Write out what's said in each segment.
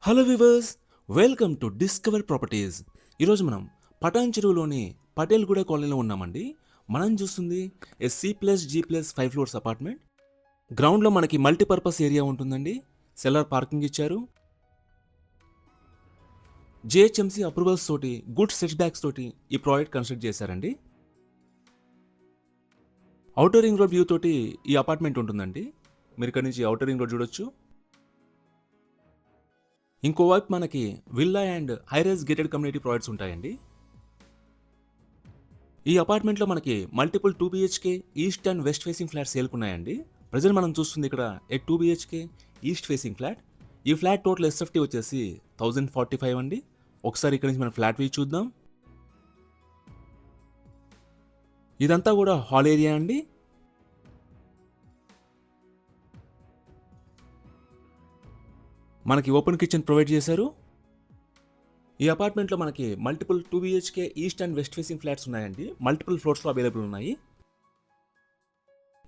Hello viewers, welcome to discover properties. ఈరోజు మనం పటాన్ చెరువులోని పటేల్గూడ కాలనీలో ఉన్నామండి. మనం చూస్తుంది C+G+5 ఫ్లోర్స్ అపార్ట్మెంట్. గ్రౌండ్లో మనకి మల్టీపర్పస్ ఏరియా ఉంటుందండి. సెల్లర్ పార్కింగ్ ఇచ్చారు. జిహెచ్ఎంసీ అప్రూవల్స్ తోటి, గుడ్ సెట్ బ్యాక్స్ తోటి ఈ ప్రాజెక్ట్ కన్స్ట్రక్ట్ చేశారండి. ఔటర్ రింగ్ రోడ్ వ్యూ తోటి ఈ అపార్ట్మెంట్ ఉంటుందండి. మీరు ఇక్కడ నుంచి ఔటర్ రింగ్ రోడ్ చూడొచ్చు. ఇంకోవైపు మనకి villa and high rise gated community projects ఉంటాయండి. ఈ అపార్ట్మెంట్లో మనకి multiple 2 BHK east and west facing flat సేల్కున్నాయండి. ప్రజెంట్ మనం చూస్తుంది ఇక్కడ 2 BHK ఈస్ట్ ఫేసింగ్ ఫ్లాట్. ఈ ఫ్లాట్ టోటల్ SFT వచ్చేసి 1045 అండి. ఒకసారి ఇక్కడ నుంచి మనం ఫ్లాట్ వ్యూ చూద్దాం. ఇదంతా కూడా హాల్ ఏరియా అండి. మనకి ఓపెన్ కిచెన్ ప్రొవైడ్ చేశారు. ఈ అపార్ట్మెంట్లో మనకి multiple 2 BHK east and west facing flats ఉన్నాయండి. మల్టిపుల్ ఫ్లోర్స్లో అవైలబుల్ ఉన్నాయి.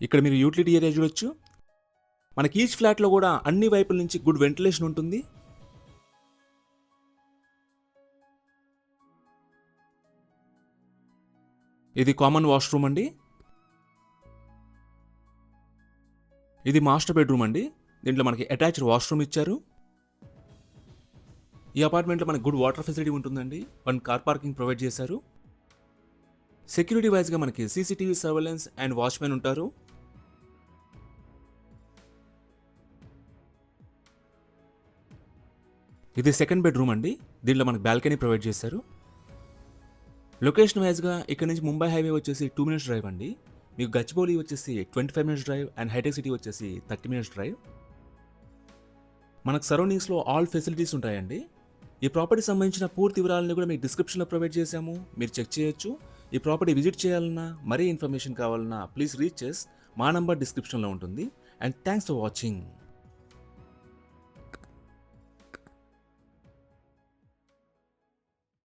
ఇక్కడ మీరు యూటిలిటీ ఏరియా చూడొచ్చు. మనకి ఈచ్ ఫ్లాట్లో కూడా అన్ని వైపుల నుంచి గుడ్ వెంటిలేషన్ ఉంటుంది. ఇది కామన్ వాష్రూమ్ అండి. ఇది మాస్టర్ బెడ్రూమ్ అండి. దీంట్లో మనకి అటాచ్డ్ వాష్రూమ్ ఇచ్చారు. ఈ అపార్ట్మెంట్లో మనకి గుడ్ వాటర్ ఫెసిలిటీ ఉంటుందండి. 1 కార్ పార్కింగ్ ప్రొవైడ్ చేశారు. సెక్యూరిటీ వైజ్గా మనకి CCTV సర్వేలెన్స్ అండ్ వాచ్మెన్ ఉంటారు. ఇది సెకండ్ బెడ్రూమ్ అండి. దీంట్లో మనకి బాల్కనీ ప్రొవైడ్ చేశారు. లొకేషన్ వైజ్గా ఇక్కడ నుంచి ముంబై హైవే వచ్చేసి 2 minutes డ్రైవ్ అండి. మీకు గచ్చిబౌలి వచ్చేసి 25 minutes డ్రైవ్ అండ్ హైటెక్ సిటీ వచ్చేసి 30 minutes డ్రైవ్. మనకు సరౌండింగ్స్లో ఆల్ ఫెసిలిటీస్ ఉంటాయండి. ఈ ప్రాపర్టీ సంబంధించిన పూర్తి వివరాలను కూడా మీకు డిస్క్రిప్షన్లో ప్రొవైడ్ చేశాము. మీరు చెక్ చేయొచ్చు. ఈ ప్రాపర్టీ విజిట్ చేయాలన్నా, మరీ ఇన్ఫర్మేషన్ కావాలన్నా ప్లీజ్ రీచ్ చేస్. మా నంబర్ డిస్క్రిప్షన్లో ఉంటుంది. And thanks for watching.